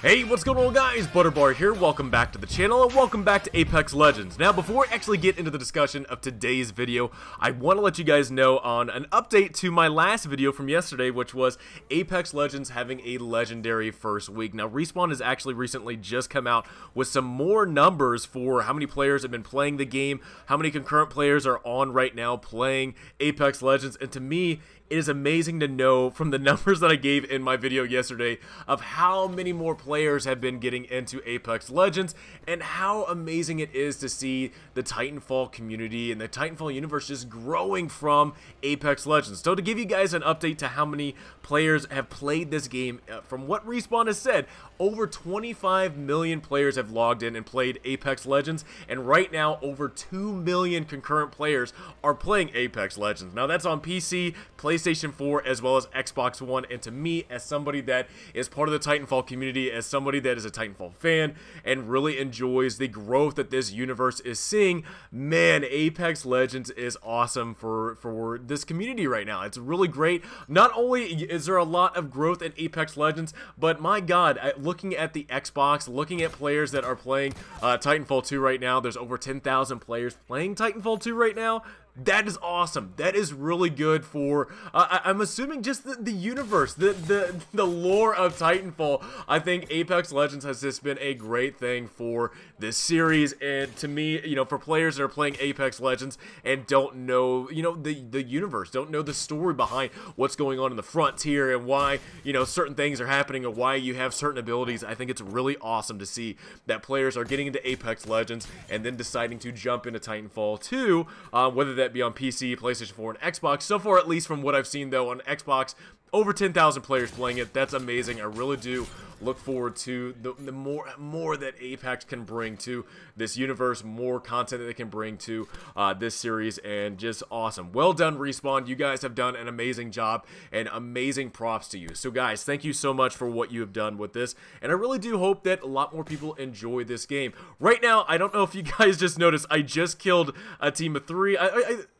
Hey, what's going on guys? Butterbar here, welcome back to the channel and welcome back to Apex Legends. Now before I actually get into the discussion of today's video, I want to let you guys know on an update to my last video from yesterday, which was Apex Legends having a legendary first week. Now Respawn has actually recently just come out with some more numbers for how many players have been playing the game, how many concurrent players are on right now playing Apex Legends, and to me, it is amazing to know from the numbers that I gave in my video yesterday of how many more players have been getting into Apex Legends and how amazing it is to see the Titanfall community and the Titanfall universe just growing from Apex Legends. So to give you guys an update to how many players have played this game, from what Respawn has said, over 25 million players have logged in and played Apex Legends, and right now over 2 million concurrent players are playing Apex Legends. Now that's on PC, PlayStation 4, as well as Xbox One, and to me, as somebody that is part of the Titanfall community, as somebody that is a Titanfall fan and really enjoys the growth that this universe is seeing, man, Apex Legends is awesome for this community right now. It's really great. Not only is there a lot of growth in Apex Legends, but my god, looking at the Xbox, looking at players that are playing Titanfall 2 right now, there's over 10,000 players playing Titanfall 2 right now. That is awesome. That is really good for, I'm assuming, just the universe, the lore of Titanfall. I think Apex Legends has just been a great thing for this series, and to me, you know, for players that are playing Apex Legends and don't know, you know, the universe, don't know the story behind what's going on in the frontier and why, you know, certain things are happening or why you have certain abilities. I think it's really awesome to see that players are getting into Apex Legends and then deciding to jump into Titanfall 2, whether that be on PC, PlayStation 4, and Xbox. So far, at least from what I've seen, though, on Xbox, over 10,000 players playing it. That's amazing. I really do look forward to the more that Apex can bring to this universe, more content that they can bring to this series, and just awesome. Well done, Respawn. You guys have done an amazing job, and amazing props to you. So guys, thank you so much for what you have done with this, and I really do hope that a lot more people enjoy this game. Right now, I don't know if you guys just noticed, I just killed a team of 3.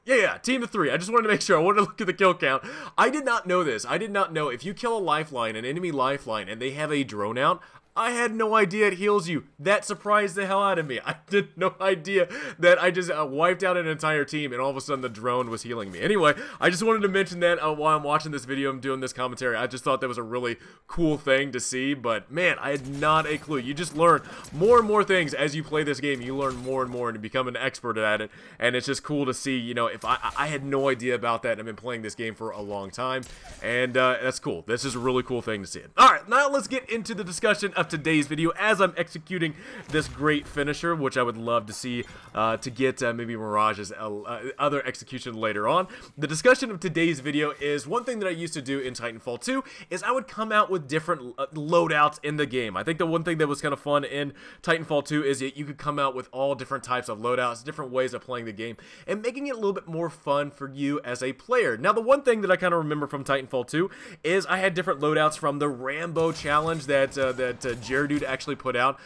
Yeah, team of 3. I just wanted to make sure. I wanted to look at the kill count. I did not know this. I did not know if you kill a lifeline, an enemy lifeline, and they have a drone out, I had no idea it heals you. That surprised the hell out of me. I had no idea that I just wiped out an entire team and all of a sudden the drone was healing me. Anyway, I just wanted to mention that while I'm watching this video, I'm doing this commentary. I just thought that was a really cool thing to see, but man, I had not a clue. You just learn more and more things as you play this game. You learn more and more and you become an expert at it, and it's just cool to see, you know, if I had no idea about that, and I've been playing this game for a long time, and that's cool. This is a really cool thing to see. Alright, now let's get into the discussion of today's video as I'm executing this great finisher, which I would love to see to get maybe Mirage's other execution later on. The discussion of today's video is one thing that I used to do in Titanfall 2 is I would come out with different loadouts in the game. I think the one thing that was kind of fun in Titanfall 2 is that you could come out with all different types of loadouts, different ways of playing the game, and making it a little bit more fun for you as a player. Now, the one thing that I kind of remember from Titanfall 2 is I had different loadouts from the Rambo challenge that Jared actually put out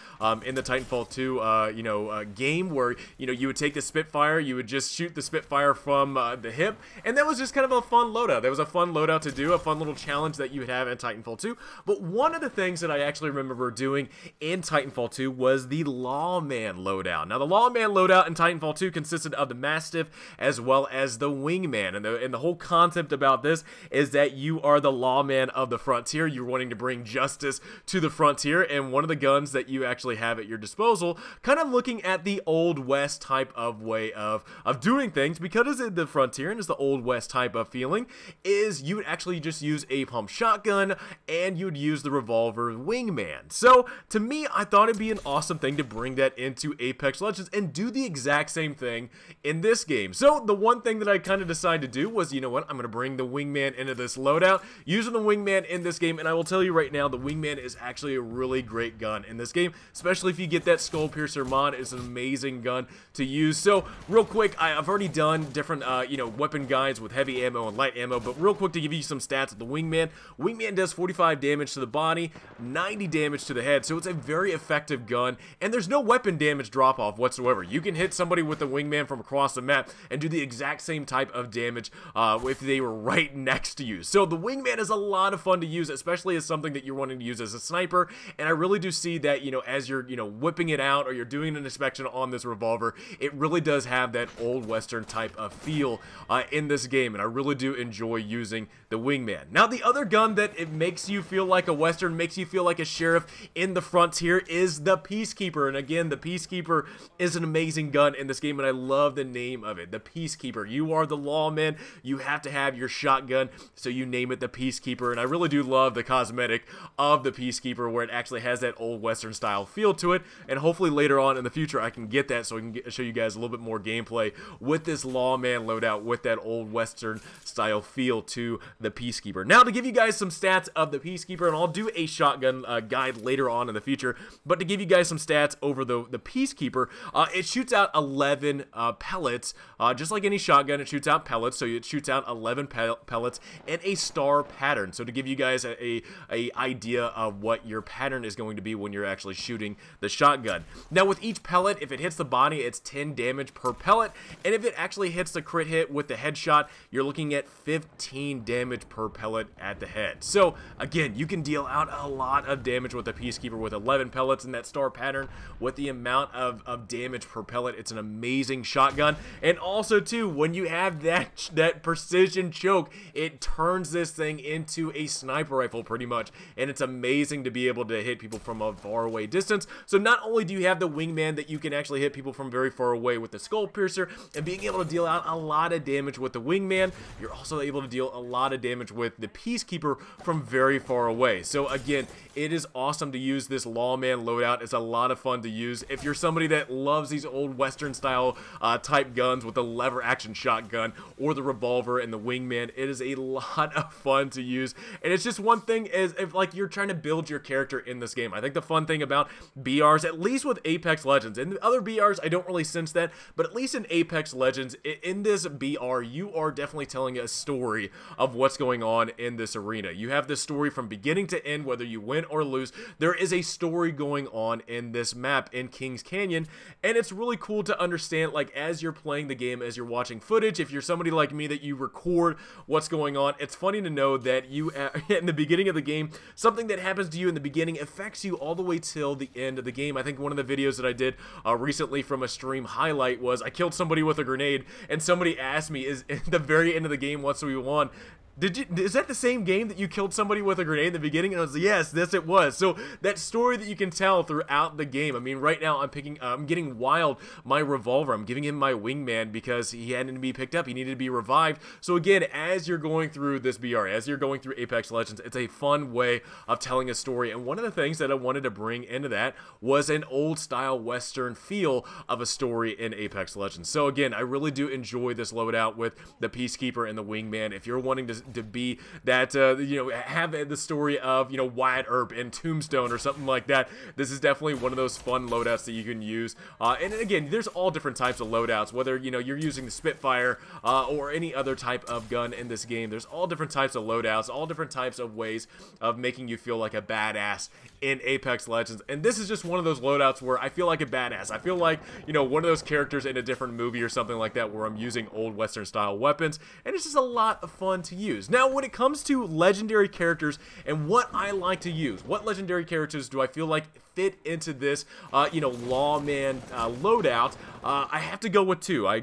in the Titanfall 2 game, where, you know, you would take the Spitfire, you would just shoot the Spitfire from the hip, and that was just kind of a fun loadout. That was a fun loadout to do, a fun little challenge that you would have in Titanfall 2. But one of the things that I actually remember doing in Titanfall 2 was the Lawman Loadout. Now, the Lawman Loadout in Titanfall 2 consisted of the Mastiff as well as the Wingman, and the whole concept about this is that you are the lawman of the frontier. You're wanting to bring justice to the frontier, and one of the guns that you actually have at your disposal, kind of looking at the Old West type of way of doing things, because it's the frontier and it's the Old West type of feeling, is you would actually just use a pump shotgun and you would use the revolver Wingman. So to me, I thought it'd be an awesome thing to bring that into Apex Legends and do the exact same thing in this game. So the one thing that I kind of decided to do was, you know what, I'm going to bring the Wingman into this loadout, using the Wingman in this game, and I will tell you right now, the Wingman is actually a really great gun in this game, especially if you get that Skull Piercer mod. It's an amazing gun to use. So real quick, I've already done different weapon guides with heavy ammo and light ammo, but real quick to give you some stats of the Wingman does 45 damage to the body, 90 damage to the head, so it's a very effective gun, and there's no weapon damage drop off whatsoever. You can hit somebody with the Wingman from across the map and do the exact same type of damage if they were right next to you. So the Wingman is a lot of fun to use, especially as something that you're wanting to use as a sniper, and I really do see that, as you're, whipping it out or you're doing an inspection on this revolver, it really does have that old Western type of feel in this game, and I really do enjoy using the Wingman. Now, the other gun that it makes you feel like a Western, makes you feel like a sheriff in the frontier is the Peacekeeper, and again, the Peacekeeper is an amazing gun in this game, and I love the name of it, the Peacekeeper. You are the lawman, you have to have your shotgun, so you name it the Peacekeeper, and I really do love the cosmetic of the Peacekeeper where it actually has that old Western style feel to it, and hopefully later on in the future I can get that so I can show you guys a little bit more gameplay with this Lawman loadout with that old Western style feel to the Peacekeeper. Now, to give you guys some stats of the Peacekeeper, and I'll do a shotgun guide later on in the future, but to give you guys some stats over the Peacekeeper, it shoots out 11 pellets, just like any shotgun. It shoots out pellets, so it shoots out 11 pellets in a star pattern. So to give you guys a idea of what your pattern is going to be when you're actually shooting the shotgun. Now, with each pellet, if it hits the body, it's 10 damage per pellet, and if it actually hits the crit hit with the headshot, you're looking at 15 damage per pellet at the head. So again, you can deal out a lot of damage with the Peacekeeper with 11 pellets in that star pattern. With the amount of damage per pellet, it's an amazing shotgun. And also too, when you have that precision choke, it turns this thing into a sniper rifle pretty much, and it's amazing to be able to hit people from a far away distance. So not only do you have the Wingman that you can actually hit people from very far away with the Skull Piercer and being able to deal out a lot of damage with the Wingman, you're also able to deal a lot of damage with the Peacekeeper from very far away. So again, it is awesome to use this Lawman loadout. It's a lot of fun to use. If you're somebody that loves these old Western style type guns with the lever action shotgun or the revolver and the Wingman, it is a lot of fun to use. And it's just one thing is if like you're trying to build your character in this game. I think the fun thing about BRs, at least with Apex Legends, in the other BRs I don't really sense that, but at least in Apex Legends, in this BR, you are definitely telling a story of what's going on in this arena. You have this story from beginning to end, whether you win or lose. There is a story going on in this map in Kings Canyon, and it's really cool to understand, like, as you're playing the game, as you're watching footage, if you're somebody like me that you record what's going on, it's funny to know that you, in the beginning of the game, something that happens to you in the beginning affects you all the way till the end of the game. I think one of the videos that I did recently from a stream highlight was I killed somebody with a grenade, and somebody asked me, is at the very end of the game once we won, is that the same game that you killed somebody with a grenade in the beginning? And I was like, yes, it was. So that story that you can tell throughout the game. I mean, right now I'm getting Wild my revolver. I'm giving him my Wingman because he hadn't to be picked up. He needed to be revived. So again, as you're going through this BR, as you're going through Apex Legends, it's a fun way of telling a story. And one of the things that I wanted to bring into that was an old style Western feel of a story in Apex Legends. So again, I really do enjoy this loadout with the Peacekeeper and the Wingman. If you're wanting to be that, have the story of, Wyatt Earp in Tombstone or something like that, this is definitely one of those fun loadouts that you can use. And again, there's all different types of loadouts, whether, you're using the Spitfire or any other type of gun in this game. There's all different types of loadouts, all different types of ways of making you feel like a badass in Apex Legends. And this is just one of those loadouts where I feel like a badass. I feel like, one of those characters in a different movie or something like that where I'm using old Western style weapons, and it's just a lot of fun to use. Now, when it comes to legendary characters and what I like to use, what legendary characters do I feel like fit into this, Lawman loadout, I have to go with two. I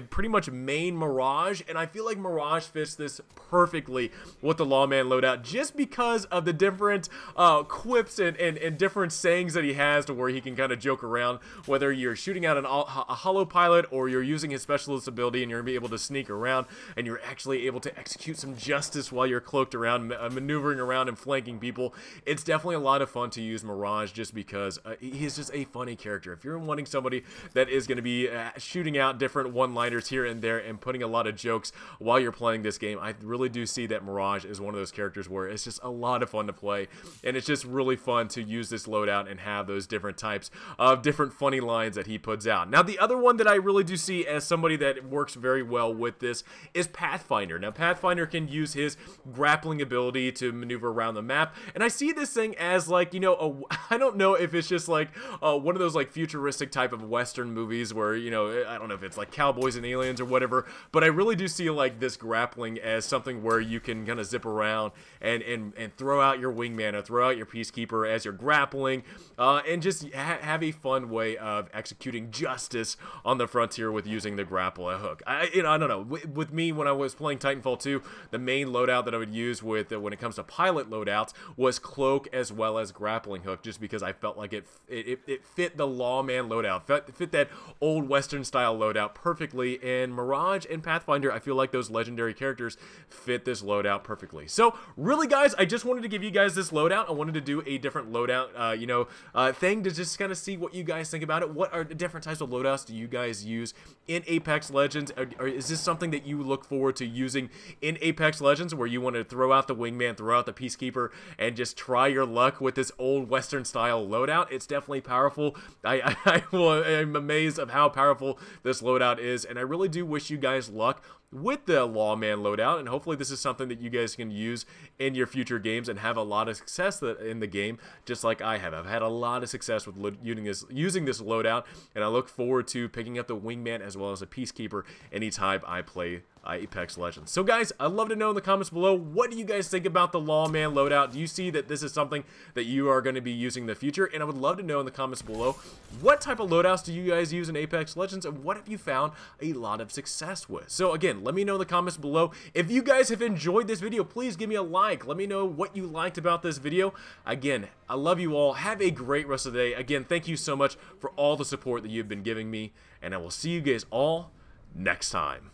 pretty much main Mirage, and I feel like Mirage fits this perfectly with the Lawman loadout just because of the different quips and different sayings that he has to where he can kind of joke around, whether you're shooting out a hollow pilot or you're using his specialist ability and you're going to be able to sneak around and you're actually able to execute some justice while you're cloaked around, maneuvering around and flanking people. It's definitely a lot of fun to use Mirage just because he's just a funny character. If you're wanting somebody that is going to be shooting out different one-liners here and there and putting a lot of jokes while you're playing this game, I really do see that Mirage is one of those characters where it's just a lot of fun to play, and it's just really fun to use this loadout and have those different types of different funny lines that he puts out. Now, the other one that I really do see as somebody that works very well with this is Pathfinder. Now, Pathfinder can use his grappling ability to maneuver around the map, and I see this thing as like, I don't know know if it's just like one of those like futuristic type of Western movies where, you know, I don't know if it's like cowboys and aliens or whatever, but I really do see like this grappling as something where you can kind of zip around and throw out your wingman or throw out your peacekeeper as you're grappling, and just have a fun way of executing justice on the frontier with using the grapple hook. I don't know. With me, when I was playing Titanfall 2, the main loadout that I would use with when it comes to pilot loadouts was cloak as well as grappling hook, just because I felt like it fit the Lawman Loadout, fit that old Western style loadout perfectly. And Mirage and Pathfinder, I feel like those legendary characters fit this loadout perfectly. So really, guys, I just wanted to give you guys this loadout. I wanted to do a different loadout, thing to just kind of see what you guys think about it. What are the different types of loadouts do you guys use in Apex Legends? Or is this something that you look forward to using in Apex Legends, where you want to throw out the wingman, throw out the peacekeeper, and just try your luck with this old Western style loadout? It's definitely powerful. I'm amazed of how powerful this loadout is, and I really do wish you guys luck with the Lawman Loadout, and hopefully this is something that you guys can use in your future games and have a lot of success in the game, just like I have. I've had a lot of success with using this loadout, and I look forward to picking up the wingman as well as a peacekeeper anytime I play Apex Legends. So guys, I'd love to know in the comments below, what do you guys think about the Lawman Loadout? Do you see that this is something that you are going to be using in the future? And I would love to know in the comments below, what type of loadouts do you guys use in Apex Legends, and what have you found a lot of success with? So again, let me know in the comments below. If you guys have enjoyed this video, please give me a like. Let me know what you liked about this video. Again, I love you all. Have a great rest of the day. Again, thank you so much for all the support that you've been giving me, and I will see you guys all next time.